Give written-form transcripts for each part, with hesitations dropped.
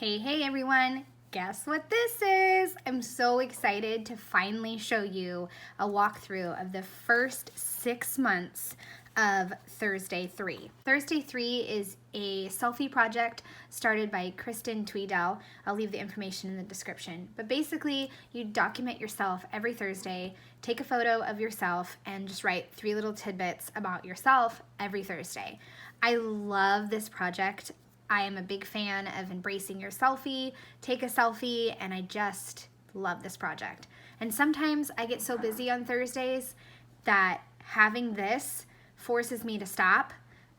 Hey everyone, guess what this is? I'm so excited to finally show you a walkthrough of the first 6 months of Thursday 3. Thursday 3 is a selfie project started by Kristin Tweedale. I'll leave the information in the description. But basically, you document yourself every Thursday, take a photo of yourself, and just write 3 little tidbits about yourself every Thursday. I love this project. I am a big fan of embracing your selfie, take a selfie, and I just love this project. And sometimes I get so busy on Thursdays that having this forces me to stop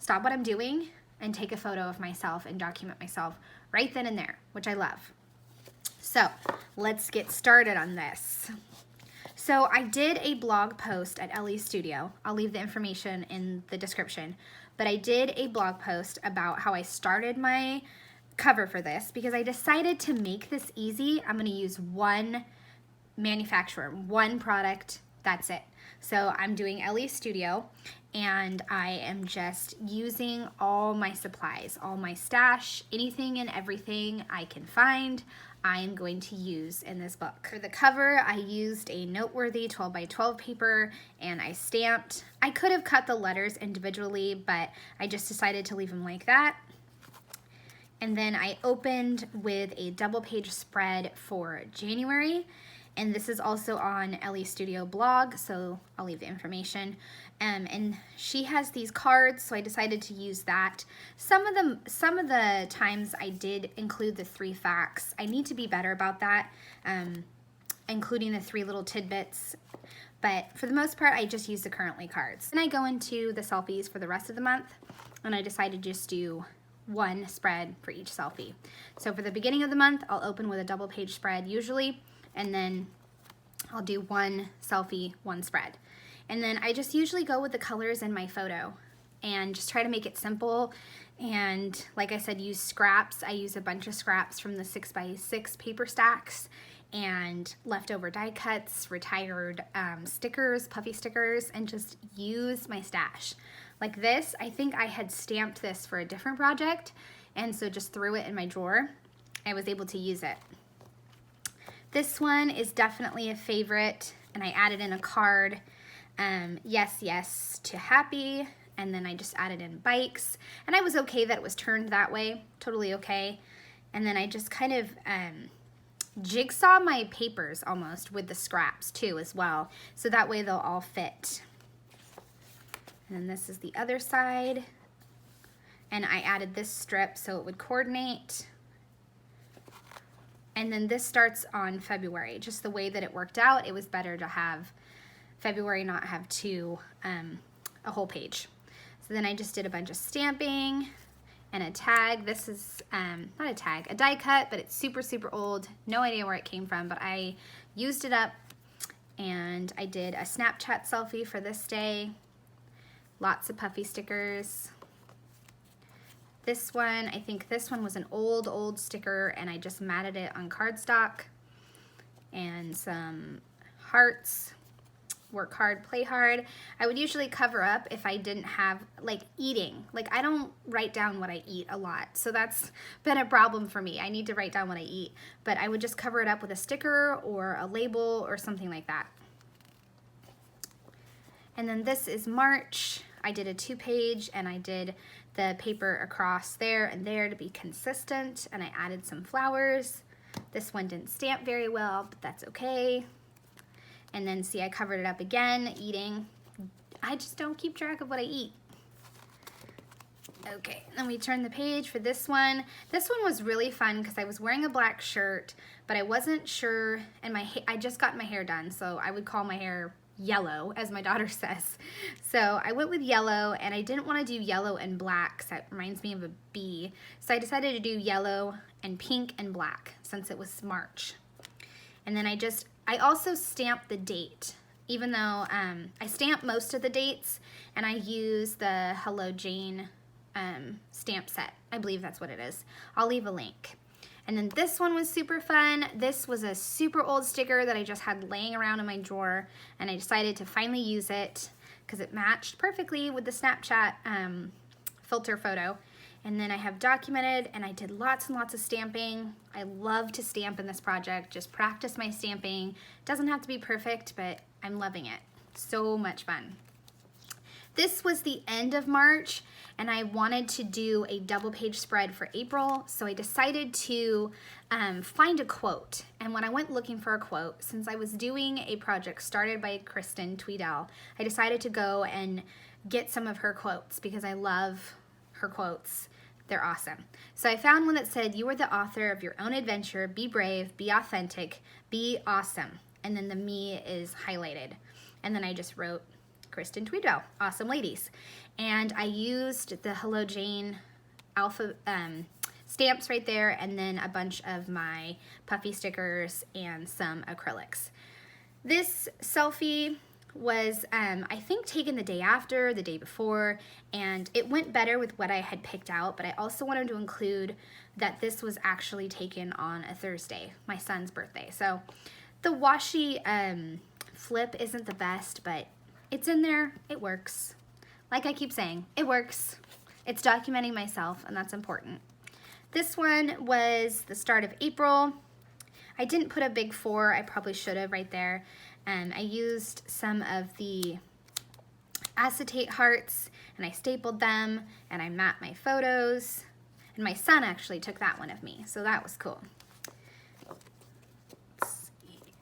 what I'm doing, and take a photo of myself and document myself right then and there, which I love. So let's get started on this. So I did a blog post at Elle's studio. I'll leave the information in the description. But I did a blog post about how I started my cover for this because I decided to make this easy. I'm going to use one manufacturer, one product, that's it. So I'm doing Elle's studio and I am just using all my supplies, all my stash, anything and everything I can find. I am going to use in this book. For the cover, I used a noteworthy 12 by 12 paper and I stamped. I could have cut the letters individually, but I just decided to leave them like that. And then I opened with a double page spread for January. And this is also on Elle's Studio blog, so I'll leave the information. And she has these cards, so I decided to use that. Some of the times I did include the 3 facts. I need to be better about that, including the 3 little tidbits. But for the most part, I just use the currently cards. Then I go into the selfies for the rest of the month, and I decided to just do one spread for each selfie. So for the beginning of the month, I'll open with a double page spread usually, and then I'll do one selfie, one spread. And then I just usually go with the colors in my photo and just try to make it simple. And like I said, use scraps. I use a bunch of scraps from the 6 by 6 paper stacks and leftover die cuts, retired stickers, puffy stickers, and just use my stash. Like this, I think I had stamped this for a different project, and so just threw it in my drawer. I was able to use it. This one is definitely a favorite, and I added in a card, yes, yes to happy, and then I just added in bikes, and I was okay that it was turned that way, totally okay. And then I just kind of jigsaw my papers almost with the scraps too as well, so that way they'll all fit. And then this is the other side, and I added this strip so it would coordinate. And then this starts on February. Just the way that it worked out, it was better to have February not have a whole page. So then I just did a bunch of stamping and a tag. This is not a tag, a die cut, but it's super, super old. No idea where it came from, but I used it up, and I did a Snapchat selfie for this day. Lots of puffy stickers. This one, I think this one was an old sticker, and I just matted it on cardstock. And some hearts, work hard, play hard. I would usually cover up if I didn't have, like, eating. Like, I don't write down what I eat a lot, so that's been a problem for me. I need to write down what I eat, but I would just cover it up with a sticker or a label or something like that. And then this is March. I did a 2-page, and I did the paper across there and there to be consistent, and I added some flowers. This one didn't stamp very well, but that's okay. And then see, I covered it up again, eating. I just don't keep track of what I eat. Okay, then we turn the page for this one. This one was really fun because I was wearing a black shirt, but I wasn't sure, and I just got my hair done, so I would call my hair yellow, as my daughter says. So I went with yellow, and I didn't want to do yellow and black, so that reminds me of a bee. So I decided to do yellow and pink and black since it was March. And then I also stamped the date, even though I stamped most of the dates, and I use the Hello Jane stamp set. I believe that's what it is. I'll leave a link. And then this one was super fun. This was a super old sticker that I just had laying around in my drawer, and I decided to finally use it because it matched perfectly with the Snapchat filter photo. And then I have documented, and I did lots and lots of stamping. I love to stamp in this project, just practice my stamping. Doesn't have to be perfect, but I'm loving it. So much fun. This was the end of March, and I wanted to do a double page spread for April, so I decided to find a quote. And when I went looking for a quote, since I was doing a project started by Kristin Tweedale, I decided to go and get some of her quotes because I love her quotes. They're awesome. So I found one that said, "You are the author of your own adventure. Be brave, be authentic, be awesome." And then the me is highlighted. And then I just wrote Kristin Tweedale, awesome ladies. And I used the Hello Jane alpha stamps right there, and then a bunch of my puffy stickers and some acrylics. This selfie was, I think, taken the day after, the day before, and it went better with what I had picked out, but I also wanted to include that this was actually taken on a Thursday, my son's birthday. So the washi flip isn't the best, but it's in there, it works. Like I keep saying, it works. It's documenting myself, and that's important. This one was the start of April. I didn't put a big 4, I probably should have right there. I used some of the acetate hearts, and I stapled them, and I mapped my photos. And my son actually took that one of me, so that was cool.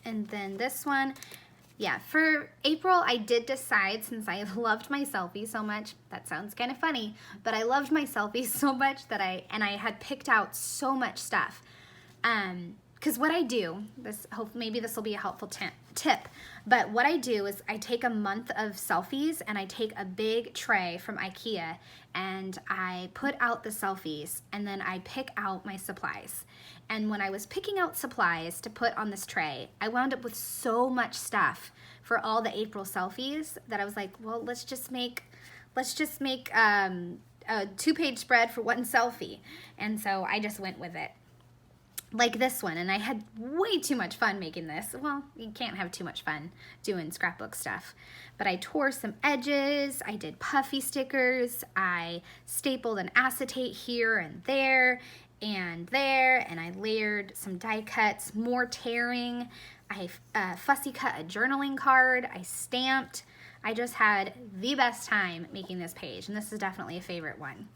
And then this one, yeah, for April, I did decide, since I loved my selfie so much, that sounds kind of funny, but I loved my selfie so much that I had picked out so much stuff. Because what I do, maybe this will be a helpful tip, but what I do is I take a month of selfies and I take a big tray from IKEA and I put out the selfies and then I pick out my supplies. And when I was picking out supplies to put on this tray, I wound up with so much stuff for all the April selfies that I was like, well, let's just make a 2-page spread for one selfie. And so I just went with it. Like this one, and I had way too much fun making this. Well, you can't have too much fun doing scrapbook stuff. But I tore some edges, I did puffy stickers, I stapled an acetate here and there, and I layered some die cuts, more tearing. I fussy cut a journaling card, I stamped. I just had the best time making this page, and this is definitely a favorite one.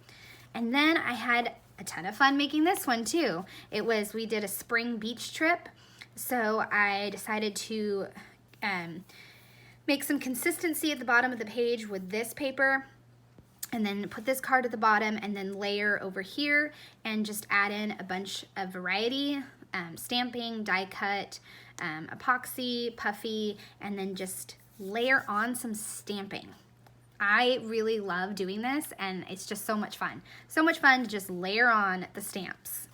And then I had a ton of fun making this one too. We did a spring beach trip, so I decided to make some consistency at the bottom of the page with this paper, and then put this card at the bottom, and then layer over here, and just add in a bunch of variety, stamping, die cut, epoxy, puffy, and then just layer on some stamping. I really love doing this, and it's just so much fun. So much fun to just layer on the stamps.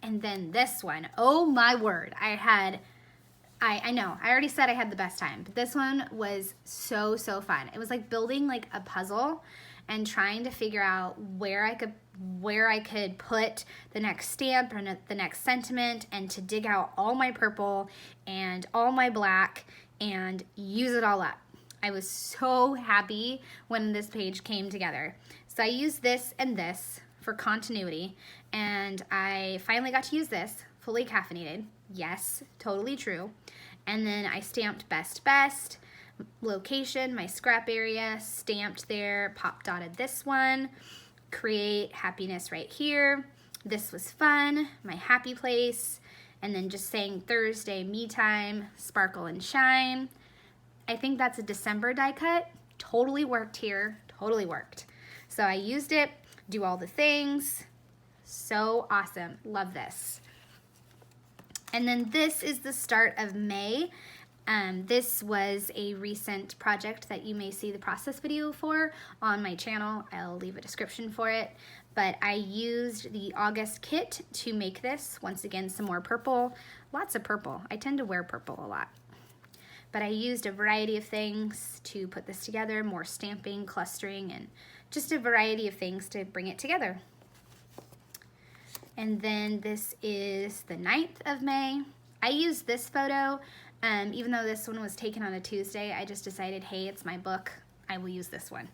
And then this one, oh my word, I know, I already said I had the best time, but this one was so fun. It was like building like a puzzle and trying to figure out where I could put the next stamp or the next sentiment, and to dig out all my purple and all my black and use it all up. I was so happy when this page came together. So I used this and this for continuity, and I finally got to use this, fully caffeinated. Yes, totally true. And then I stamped best, location, my scrap area, stamped there, pop dotted this one, create happiness right here. This was fun, my happy place, and then just saying Thursday, me time, sparkle and shine. I think that's a December die cut. Totally worked here, totally worked. So I used it, do all the things. So awesome, love this. And then this is the start of May. This was a recent project that you may see the process video for on my channel. I'll leave a description for it. But I used the August kit to make this. Once again, some more purple, lots of purple. I tend to wear purple a lot. But I used a variety of things to put this together, more stamping, clustering, and just a variety of things to bring it together. And then this is the 9th of May. I used this photo, even though this one was taken on a Tuesday. I just decided, hey, it's my book, I will use this one.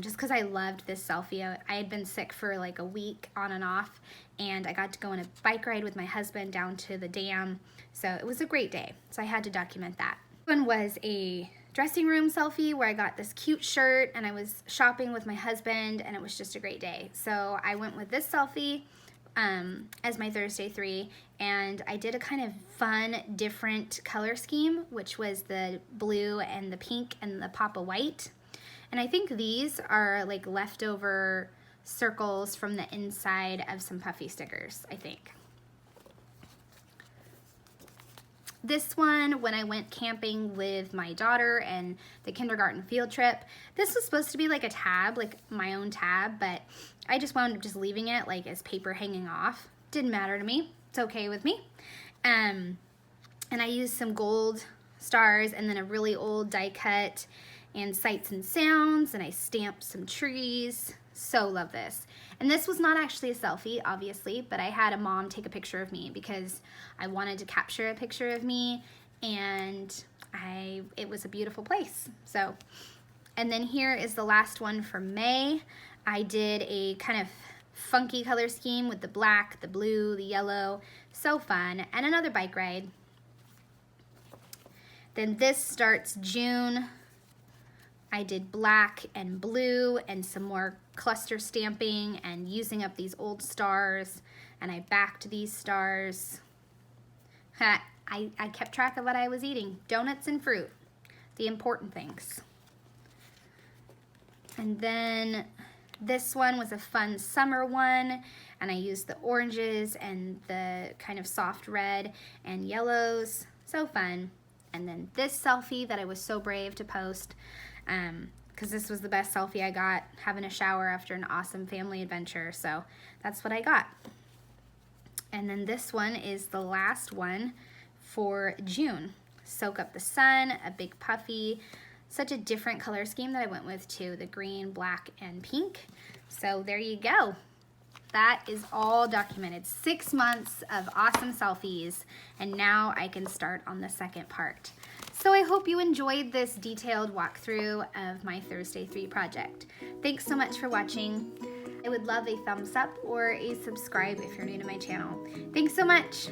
just because I loved this selfie. I had been sick for like a week on and off, and I got to go on a bike ride with my husband down to the dam. So it was a great day. So I had to document that. One was a dressing room selfie where I got this cute shirt and I was shopping with my husband, and it was just a great day. So I went with this selfie as my Thursday 3, and I did a kind of fun, different color scheme, which was the blue and the pink and the pop of white. And I think these are like leftover circles from the inside of some puffy stickers, I think. This one, when I went camping with my daughter and the kindergarten field trip, this was supposed to be like a tab, like my own tab, but I just wound up just leaving it like as paper hanging off. Didn't matter to me. It's okay with me. And I used some gold stars and then a really old die cut and sights and sounds, and I stamped some trees. So love this. And this was not actually a selfie, obviously, but I had a mom take a picture of me because I wanted to capture a picture of me, and it was a beautiful place. So, and then here is the last one for May. I did a kind of funky color scheme with the black, the blue, the yellow. So fun. And another bike ride. Then this starts June. I did black and blue and some more cluster stamping and using up these old stars, and I backed these stars. I kept track of what I was eating. Donuts and fruit, the important things. And then this one was a fun summer one, and I used the oranges and the kind of soft red and yellows. So fun. And then this selfie that I was so brave to post, because this was the best selfie I got, having a shower after an awesome family adventure. So that's what I got. And then this one is the last one for June. Soak up the sun, a big puffy, such a different color scheme that I went with too, the green, black, and pink. So there you go. That is all documented. 6 months of awesome selfies, and now I can start on the second part. So I hope you enjoyed this detailed walkthrough of my Thursday 3 project. Thanks so much for watching. I would love a thumbs up or a subscribe if you're new to my channel. Thanks so much.